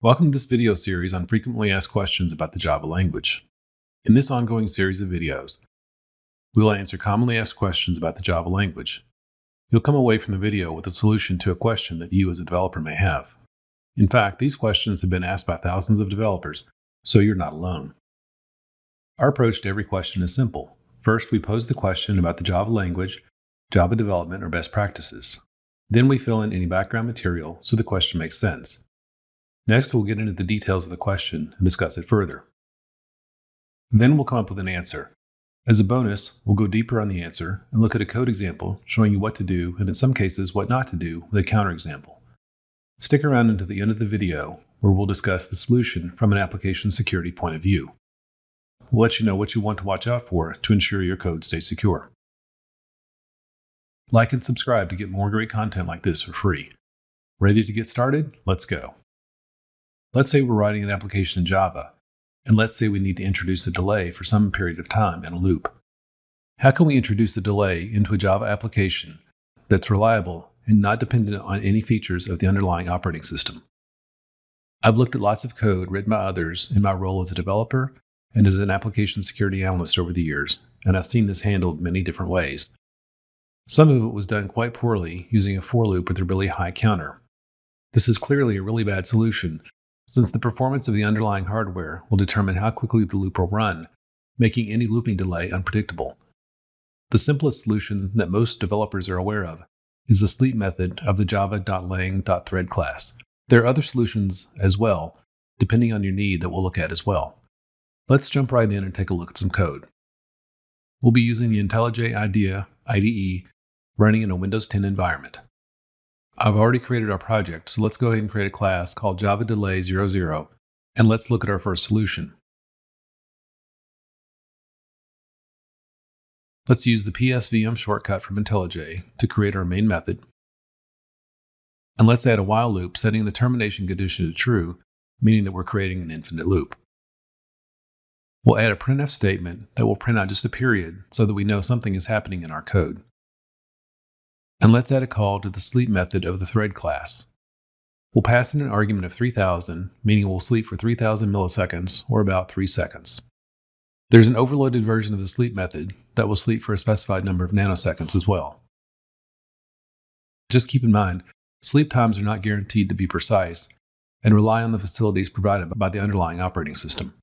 Welcome to this video series on frequently asked questions about the Java language. In this ongoing series of videos, we will answer commonly asked questions about the Java language. You'll come away from the video with a solution to a question that you as a developer may have. In fact, these questions have been asked by thousands of developers, so you're not alone. Our approach to every question is simple. First, we pose the question about the Java language, Java development, or best practices. Then we fill in any background material so the question makes sense. Next, we'll get into the details of the question and discuss it further. Then we'll come up with an answer. As a bonus, we'll go deeper on the answer and look at a code example showing you what to do and in some cases what not to do with a counterexample. Stick around until the end of the video where we'll discuss the solution from an application security point of view. We'll let you know what you want to watch out for to ensure your code stays secure. Like and subscribe to get more great content like this for free. Ready to get started? Let's go. Let's say we're writing an application in Java, and let's say we need to introduce a delay for some period of time in a loop. How can we introduce a delay into a Java application that's reliable and not dependent on any features of the underlying operating system? I've looked at lots of code written by others in my role as a developer and as an application security analyst over the years, and I've seen this handled many different ways. Some of it was done quite poorly using a for loop with a really high counter. This is clearly a really bad solution, since the performance of the underlying hardware will determine how quickly the loop will run, making any looping delay unpredictable. The simplest solution that most developers are aware of is the sleep method of the java.lang.thread class. There are other solutions as well, depending on your need, that we'll look at as well. Let's jump right in and take a look at some code. We'll be using the IntelliJ IDEA IDE running in a Windows 10 environment. I've already created our project, so let's go ahead and create a class called JavaDelay00, and let's look at our first solution. Let's use the PSVM shortcut from IntelliJ to create our main method. And let's add a while loop, setting the termination condition to true, meaning that we're creating an infinite loop. We'll add a printf statement that will print out just a period so that we know something is happening in our code. And let's add a call to the sleep method of the thread class. We'll pass in an argument of 3000, meaning we'll sleep for 3000 milliseconds, or about 3 seconds. There's an overloaded version of the sleep method that will sleep for a specified number of nanoseconds as well. Just keep in mind, sleep times are not guaranteed to be precise and rely on the facilities provided by the underlying operating system.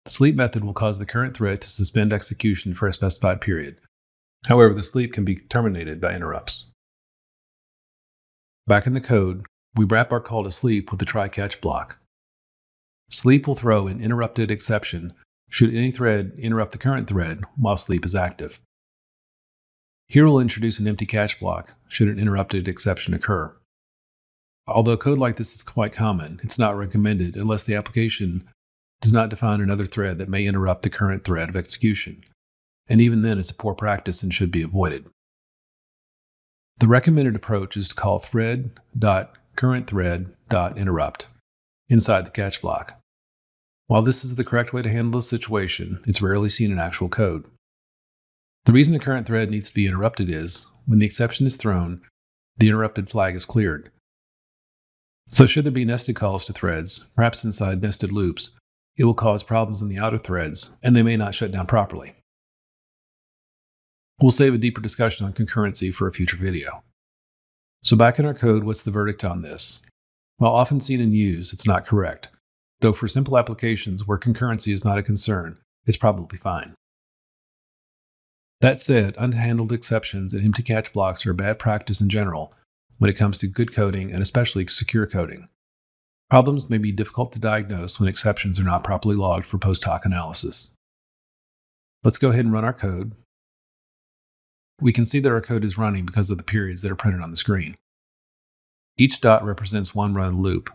The sleep method will cause the current thread to suspend execution for a specified period. However, the sleep can be terminated by interrupts. Back in the code, we wrap our call to sleep with the try-catch block. Sleep will throw an interrupted exception should any thread interrupt the current thread while sleep is active. Here we'll introduce an empty catch block should an interrupted exception occur. Although code like this is quite common, it's not recommended unless the application does not define another thread that may interrupt the current thread of execution. And even then, it's a poor practice and should be avoided. The recommended approach is to call thread.currentThread.interrupt inside the catch block. While this is the correct way to handle the situation, it's rarely seen in actual code. The reason the current thread needs to be interrupted is, when the exception is thrown, the interrupted flag is cleared. So should there be nested calls to threads, perhaps inside nested loops, it will cause problems in the outer threads, and they may not shut down properly. We'll save a deeper discussion on concurrency for a future video. So back in our code, what's the verdict on this? While often seen and used, it's not correct. Though for simple applications where concurrency is not a concern, it's probably fine. That said, unhandled exceptions and empty catch blocks are a bad practice in general when it comes to good coding and especially secure coding. Problems may be difficult to diagnose when exceptions are not properly logged for post-hoc analysis. Let's go ahead and run our code. We can see that our code is running because of the periods that are printed on the screen. Each dot represents one run loop.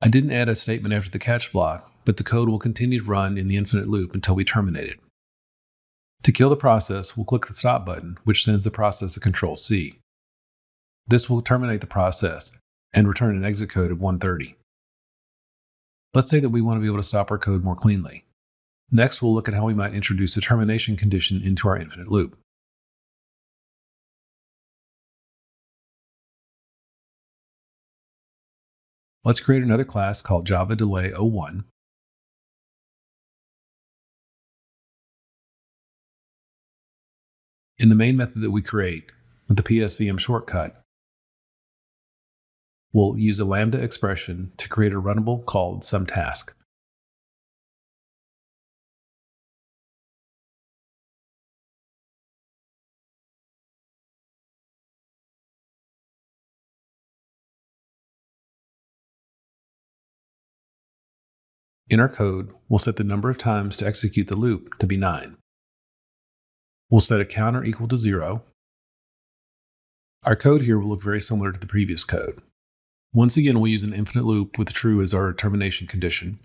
I didn't add a statement after the catch block, but the code will continue to run in the infinite loop until we terminate it. To kill the process, we'll click the stop button, which sends the process to Control-C. This will terminate the process and return an exit code of 130. Let's say that we want to be able to stop our code more cleanly. Next, we'll look at how we might introduce a termination condition into our infinite loop. let's create another class called JavaDelay01. In the main method that we create with the PSVM shortcut, we'll use a lambda expression to create a runnable called SomeTask. In our code, we'll set the number of times to execute the loop to be 9. We'll set a counter equal to 0. Our code here will look very similar to the previous code. Once again, we'll use an infinite loop with true as our termination condition.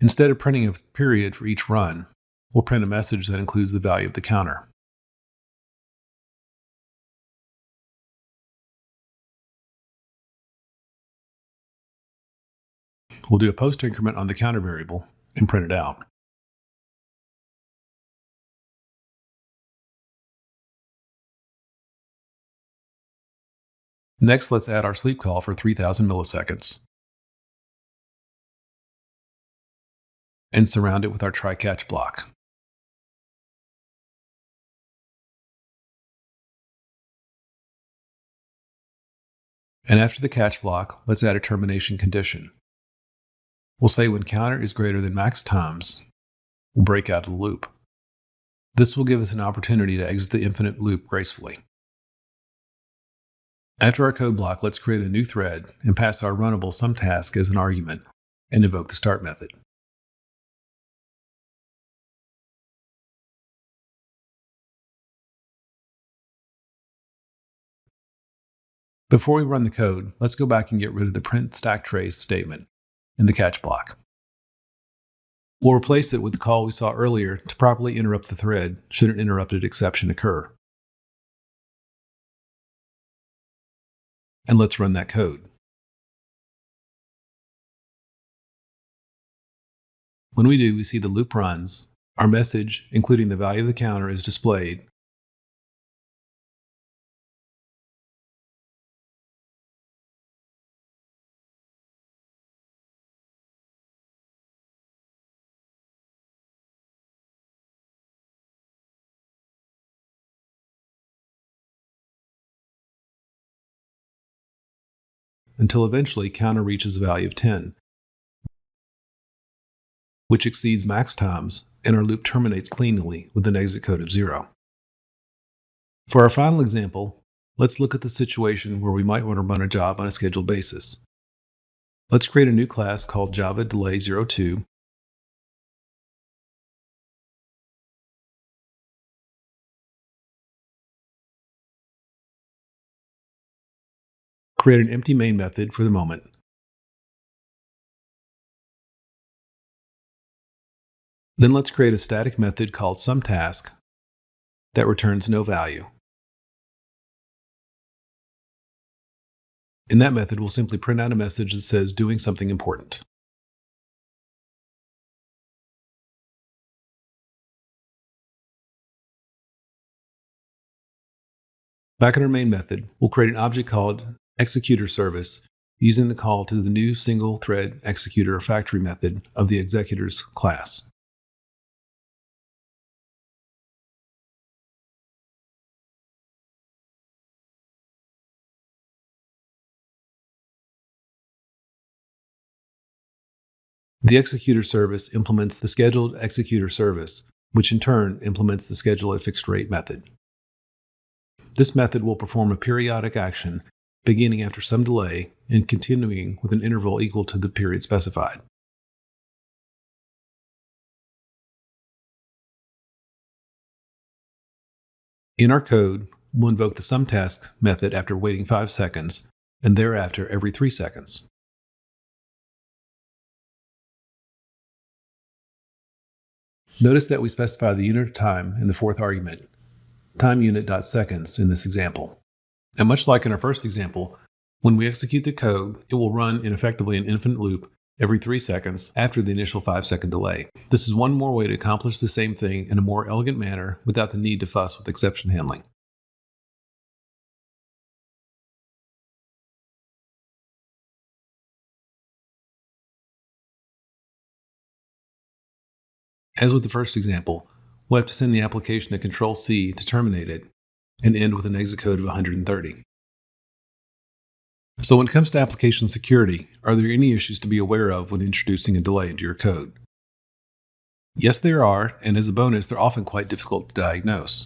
Instead of printing a period for each run, we'll print a message that includes the value of the counter. We'll do a post increment on the counter variable and print it out. Next, let's add our sleep call for 3000 milliseconds and surround it with our try-catch block. And after the catch block, let's add a termination condition. We'll say when counter is greater than max times, we'll break out of the loop. This will give us an opportunity to exit the infinite loop gracefully. After our code block, let's create a new thread and pass our runnable SomeTask as an argument and invoke the start method. Before we run the code, let's go back and get rid of the print stack trace statement in the catch block. We'll replace it with the call we saw earlier to properly interrupt the thread should an interrupted exception occur. And let's run that code. When we do, we see the loop runs, our message, including the value of the counter, is displayed, until eventually counter reaches a value of 10, which exceeds max times, and our loop terminates cleanly with an exit code of 0. For our final example, let's look at the situation where we might want to run a job on a scheduled basis. Let's create a new class called JavaDelay02. Create an empty main method for the moment. Then let's create a static method called SomeTask that returns no value. In that method, we'll simply print out a message that says doing something important. Back in our main method, we'll create an object called ExecutorService using the call to the new single thread executor factory method of the executors class. The executor service implements the scheduled executor service, which in turn implements the schedule at fixed rate method. This method will perform a periodic action beginning after some delay and continuing with an interval equal to the period specified. In our code, we'll invoke the SomeTask method after waiting 5 seconds and thereafter every 3 seconds. Notice that we specify the unit of time in the fourth argument, timeUnit.seconds, in this example. And much like in our first example, when we execute the code, it will run in effectively an infinite loop every 3 seconds after the initial 5-second delay. This is one more way to accomplish the same thing in a more elegant manner without the need to fuss with exception handling. As with the first example, we'll have to send the application to Control-C to terminate it and end with an exit code of 130. So when it comes to application security, are there any issues to be aware of when introducing a delay into your code? Yes, there are, and as a bonus, they're often quite difficult to diagnose.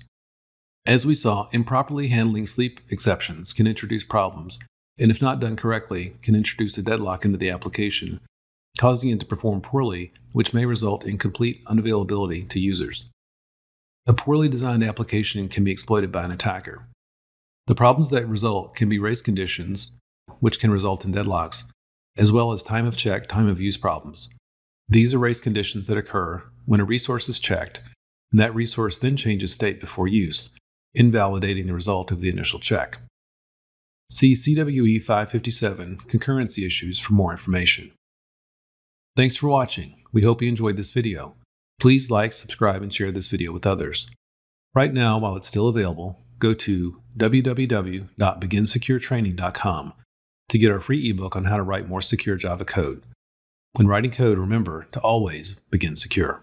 As we saw, improperly handling sleep exceptions can introduce problems, and if not done correctly, can introduce a deadlock into the application, causing it to perform poorly, which may result in complete unavailability to users. A poorly designed application can be exploited by an attacker. The problems that result can be race conditions, which can result in deadlocks, as well as time of check, time of use problems. These are race conditions that occur when a resource is checked, and that resource then changes state before use, invalidating the result of the initial check. See CWE 557 Concurrency Issues for more information. Thanks for watching. We hope you enjoyed this video. Please like, subscribe, and share this video with others. Right now, while it's still available, go to www.beginsecuretraining.com to get our free ebook on how to write more secure Java code. When writing code, remember to always begin secure.